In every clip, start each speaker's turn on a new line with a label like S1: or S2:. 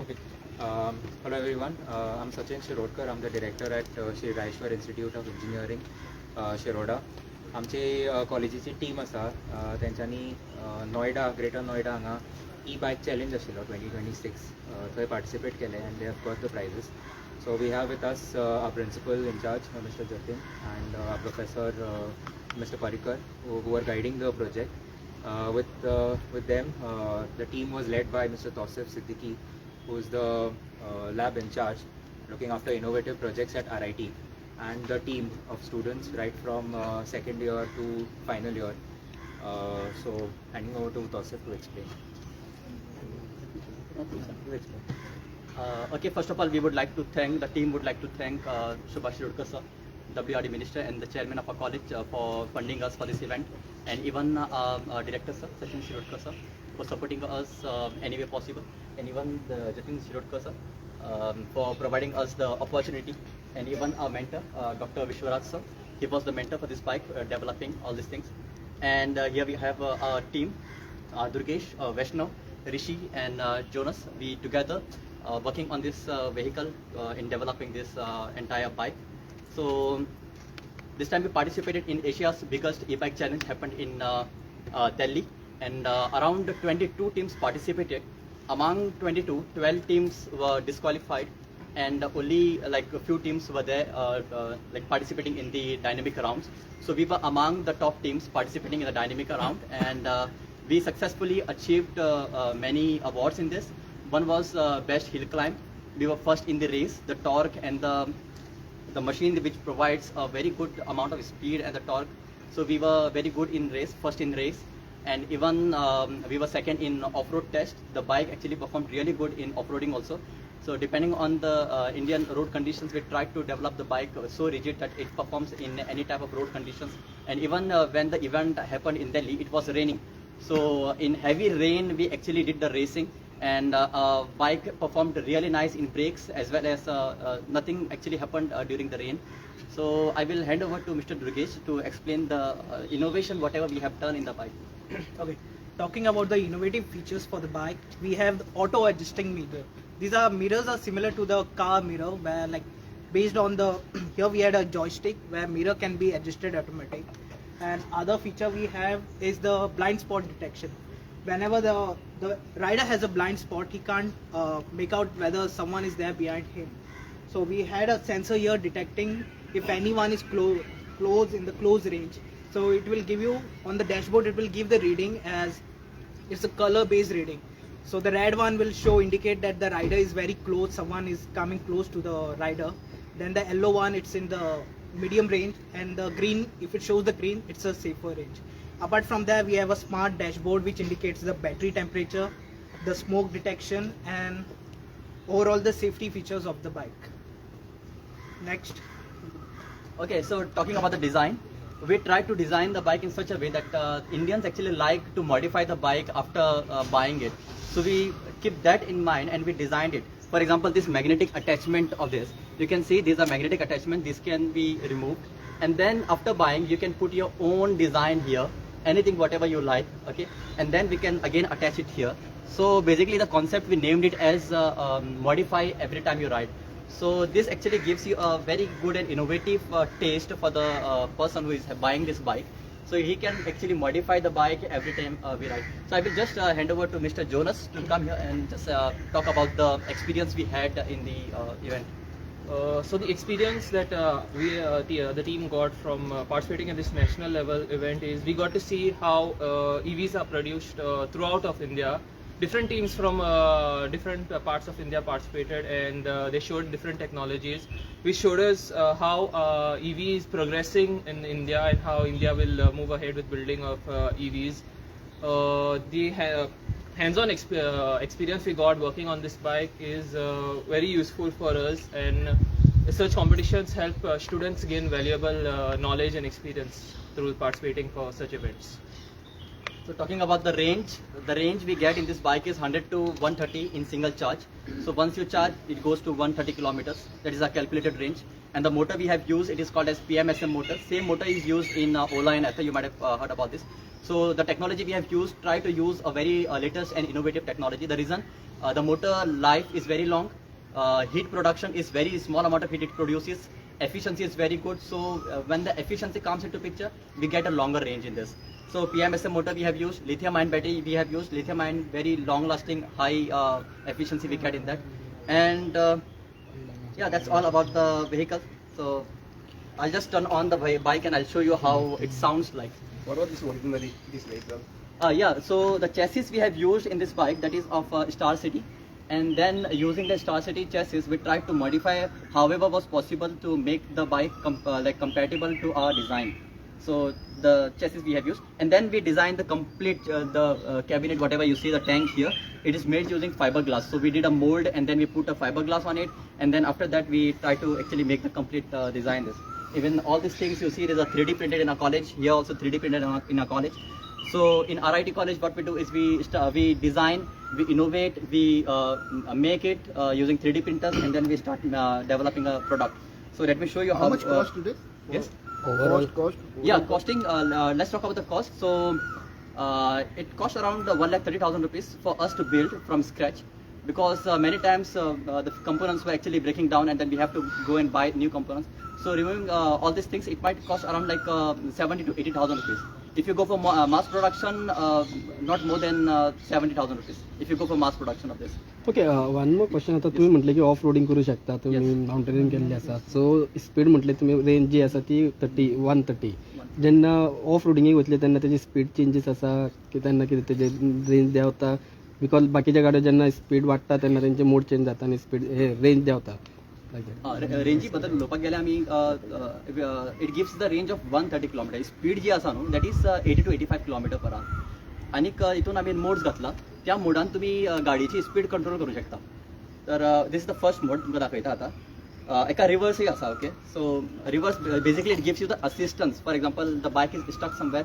S1: Okay. Hello everyone. I'm Sachin Shirodkar. I'm the director at Shri Raishwar Institute of Engineering, Shiroda. आमचे कॉलेजीची team आसा तेंच्यांनी Noida greater Noida हांगा e-bike challenge आशिल्लो 2026 थंय participate केले and they have got the prizes. So we have with us our principal in charge mister Jatin and our professor mister Parikar who are guiding the project. With them, the team was led by Mr. Tausif Siddiqui, who is the lab in charge looking after innovative projects at RIT, and the team of students right from second year to final year. So handing over to Tausif to explain.
S2: Okay, first of all, we would like to thank, the team would like to thank Subhash Shirodkar sir, WRD Minister and the chairman of our college for funding us for this event, and even our director sir, Sachin Shirodkar sir, for supporting us any way possible, and even the Jatin Shirodkar sir for providing us the opportunity, and even our mentor, Dr. Vishwaraj sir, he was the mentor for this bike, developing all these things. And here we have our team, Durgesh, Vaishnav, Rishi and Jonas. We together working on this vehicle in developing this entire bike. So this time we participated in Asia's biggest e-bike challenge, happened in Delhi, and around 22 teams participated. Among 22, 12 teams were disqualified, and only like a few teams were there like participating in the dynamic rounds. So we were among the top teams participating in the dynamic round, and we successfully achieved many awards in this. One was best hill climb. We were first in the race. The torque and the machine which provides a very good amount of speed and the torque. So we were very good in race, first in race, and even we were second in off-road test. The bike actually performed really good in off-roading also. So depending on the Indian road conditions, we tried to develop the bike so rigid that it performs in any type of road conditions. And even when the event happened in Delhi, it was raining. So in heavy rain, we actually did the racing, and bike performed really nice in brakes, as well as nothing actually happened during the rain. So I will hand over to Mr. Durgesh to explain the innovation, whatever we have done in the bike.
S3: Okay, talking about the innovative features for the bike, we have the auto adjusting mirror. These mirrors are similar to the car mirror, where like based on the here we had a joystick where mirror can be adjusted automatic. And other feature we have is the blind spot detection. Whenever the rider has a blind spot, he can't make out whether someone is there behind him. So we had a sensor here detecting if anyone is close in the close range. So it will give you on the dashboard, it will give the reading as it's a color based reading. So the red one will indicate that the rider is very close, someone is coming close to the rider. Then the yellow one, it's in the medium range, and the green, if it shows the green, it's a safer range. Apart from that, we have a smart dashboard which indicates the battery temperature, the smoke detection, and overall the safety features of the bike. Next.
S2: Okay, so talking about the design, we tried to design the bike in such a way that Indians actually like to modify the bike after buying it. So we keep that in mind and we designed it. For example, this magnetic attachment of this, you can see these are magnetic attachment. This can be removed, and then after buying, you can put your own design here, anything whatever you like, okay, and then we can again attach it here. So basically the concept, we named it as modify every time you ride. So this actually gives you a very good and innovative taste for the person who is buying this bike. So he can actually modify the bike every time we ride. So I will just hand over to Mr. Jonas to come here and just talk about the experience we had in the event.
S4: So the experience that the team got from participating in this national level event is we got to see how EVs are produced throughout of India. Different teams from different parts of India participated, and they showed different technologies, which showed us how EV is progressing in India and how India will move ahead with building of EVs. The hands-on experience we got working on this bike is very useful for us, and such competitions help students gain valuable knowledge and experience through participating for such events.
S2: So talking about the range we get in this bike is 100 to 130 in single charge. So once you charge, it goes to 130 kilometers. That is our calculated range. And the motor we have used, it is called as PMSM motor. Same motor is used in Ola and Ather. You might have heard about this. So the technology we have used, try to use a very latest and innovative technology. The reason The motor life is very long. Heat production is very small amount of heat it produces. Efficiency is very good. So when the efficiency comes into picture, we get a longer range in this. So PMSM motor we have used, lithium-ion battery we have used, lithium-ion very long-lasting, high efficiency we get in that. And yeah, that's all about the vehicle. So I'll just turn on the bike and I'll show you how it sounds like.
S5: What was this originally, this vehicle?
S2: Yeah, so the chassis we have used in this bike, that is of Star City, and then using the Star City chassis, we tried to modify however was possible to make the bike compatible to our design. So the chassis we have used, and then we designed the complete cabinet, whatever you see the tank here, it is made using fiberglass. So we did a mold and then we put a fiberglass on it, and then after that we try to actually make the complete design this. Even all these things you see, there is a 3D printed in our college. Here also 3D printed in our college. So in RIT college, what we do is we design, we innovate, we make it using 3D printers, and then we start developing a product. So let me show you
S5: How much cost today?
S2: Yes.
S5: Overall cost?
S2: Yeah, costing. Let's talk about the cost. So it costs around 1,30,000 rupees for us to build from scratch, because many times the components were actually breaking down, and then we have to go and buy new components. So removing all these things, it might cost around like 70 to 80,000 rupees. If you go for mass production, not more than 70,000 rupees. If you go for mass production of this.
S6: Okay one more question आता तुम्ही म्हटले की off roading करू शकता तुम्ही mountaineering केलेली आसा so speed म्हटले तुम्ही रेंज जी आसा ती 130 जेन्ना ऑफ रोडिंगेक वतले तेन्ना तेजी स्पीड चेंजीस आसा की तेन्ना कितें तेजे रेंज देंवता बिकॉज बाकीच्या गाड्यो जेन्ना स्पीड वाडटा तेन्ना तेंचे मोड चेंज जाता आनी स्पीड हे रेंज देंवता
S2: रेंजी बद्दल उलोवपाक गेल्यार आमी it gives the range of 130 kilometre speed जी आसा न्हू that is 80 to 85 kilometre per hour आनीक हितून आमी मोड्स घातला त्या मोडान तुम्ही गाडीची स्पीड कंट्रोल करू शकता तर this is the first mode तुमकां दाखयता आतां एका रिवर्सय आसा okay so reverse basically it gives you the assistance for example the bike is stuck somewhere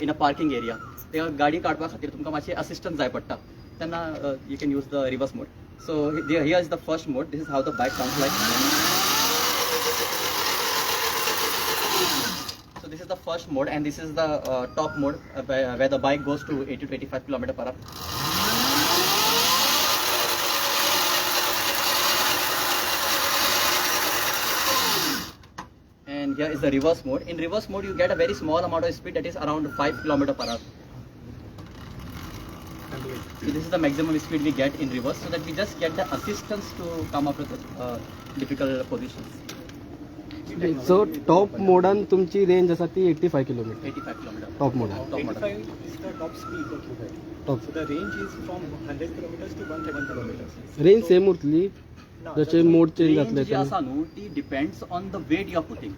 S2: in a parking area त्या गाडी काडपा खातीर तुमकां मातशें असिस्टन्स जाय पडटा तेन्ना you can use the reverse mode So here is the first mode. This is how the bike sounds like. So this is the first mode, and this is the top mode where the bike goes to 80 to 85 km per hour. And here is the reverse mode. In reverse mode, you get a very small amount of speed, that is around 5 km per hour. So this is the maximum speed we get in reverse, so that we just get the assistance to come up with difficult positions.
S6: So top मोडान तुमची range आसा ती 85 kilometre
S2: 85 kilometers.
S6: Top मोडान
S7: 85 is the top speed what you have.
S6: Top
S7: So the range is from 100 kilometers to 130 kilometers.
S6: Range same उरतली
S7: No,
S6: जसे mode change
S2: Range
S6: जातले
S2: जी आसा न्हू ती depends on the weight you are putting.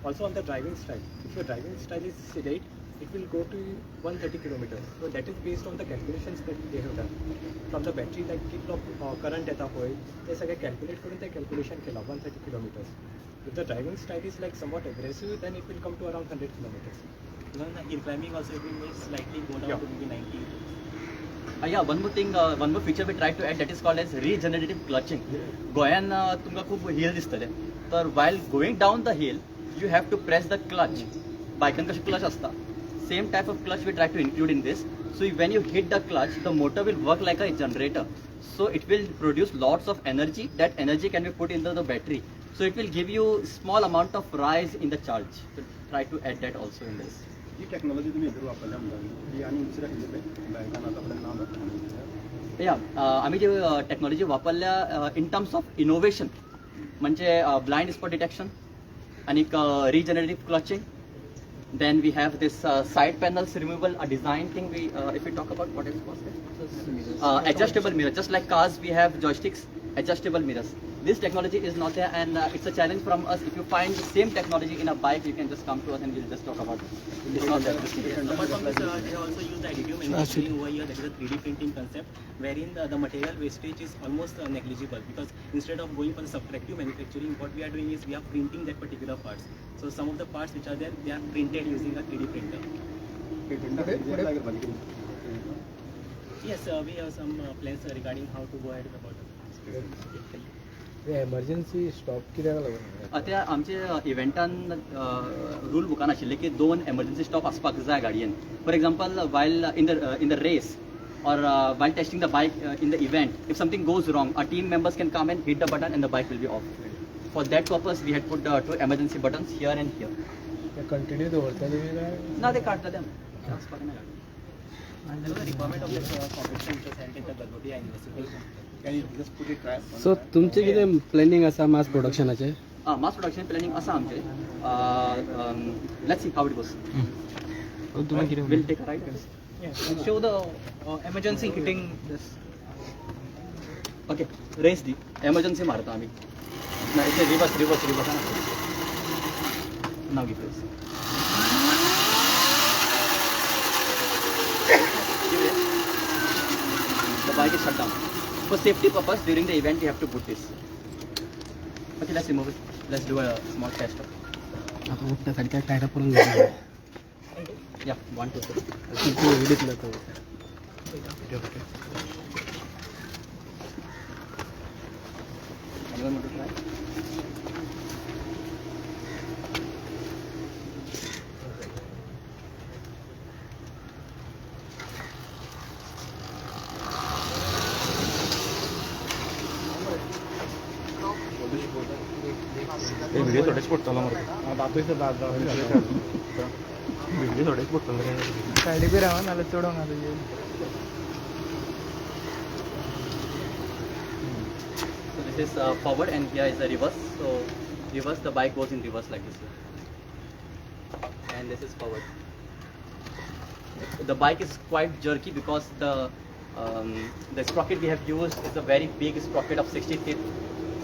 S7: Also on the driving style. If your driving style is sedate, it will go to 130 kilometers. So that is based on the calculations that they have done. From the battery like कितलो current येता पळय ते सगळे calculate करून ते calculation केला 130 kilometers. If the driving style is like somewhat aggressive, then it will come to around 100 kilometers.
S8: In climbing also it will slightly go down to maybe 90.
S2: Yeah, one more thing, one more feature we try to add that is called as regenerative clutching. गोंयान तुमकां खूब हिल दिसतले तर while going down the hill you have to press the clutch. बायकान कशें clutch आसता same type of clutch we try to include in this. So when you hit the clutch, the motor will work like a generator. So it will produce lots of energy. That energy can be put into the battery. So it will give you small amount of rise in the charge. So try to add that also in this.
S5: He technology तुम्ही इतर वापरल्या म्हणटा ही आणि दुसऱ्या खंयच्या बँकान आतापर्यंत नाव घातलें
S2: या आम्ही जे टेक्नॉलॉजी वापरल्या इन टर्म्स ऑफ इनोव्हेशन म्हणजे ब्लाइंड स्पॉट डिटेक्शन आणि regenerative clutching then we have this side panels removable a design thing we if we talk about what is called adjustable mirror just like cars we have joysticks adjustable mirrors this technology is not there and it's a challenge from us if you find the same technology in a bike you can just come to us and we'll just talk about it it's not there
S8: Apart from this, they also use the additive manufacturing over here. That is a 3D printing concept, wherein the material wastage is almost negligible because instead of going for the subtractive manufacturing, what we are doing is we are printing that particular parts. So some of the parts which are there, they are printed using a 3D printer. Yes, we have some plans regarding how to go ahead about it.
S7: Emergency stop कित्याक लागून
S2: आता आमचे इव्हेंटान rule बुकान आशिल्ले की 2 emergency stop आसपाक जाय गाडयेन for example while in the race or while testing the bike in the event, if something goes wrong, our team members can come and hit the button and the bike will be off. For that purpose, we had put 2 emergency buttons here and here.
S5: Continue दवरता तुमी काय
S2: Now they cut them. Transfer and
S8: There was a requirement of the competition which was held in the Galgodia University. Can you just put it right?
S6: सो तुमचे कितें planning आसा मास प्रोडक्शनाचे?
S2: mass production planning asa amche. Let's see how it goes. We'll take a ride.
S3: Yes. Show the emergency hitting this.
S2: Okay, race the emergency marta ami. Now it's a reverse. Now give race. The bike is shut down. For safety purpose, during the event, you have to put this. Okay, let's remove it. Let's do a small test.
S6: आता उठण्यासाठी काय tyre करून घ्यायचं?
S2: Yeah, 1, 2, 3.
S6: किती एडिटला तर
S2: Anyone want to try?
S5: Video थोडेच पडतलो मरे दाखयता व्हिडिओ थोडेच पडतलो रे
S3: सायडीक बी रावा नाल्यार चडोंक ना तुजे.
S2: So this is forward and here is the reverse. So reverse, the bike goes in reverse like this. And this is forward. The bike is quite jerky because the sprocket we have used is a very big sprocket of 60 feet.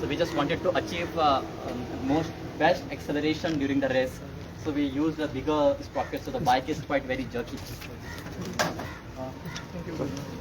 S2: So we just wanted to achieve best acceleration during the race. So we used a bigger sprocket, so the bike is quite very jerky.
S3: Thank you.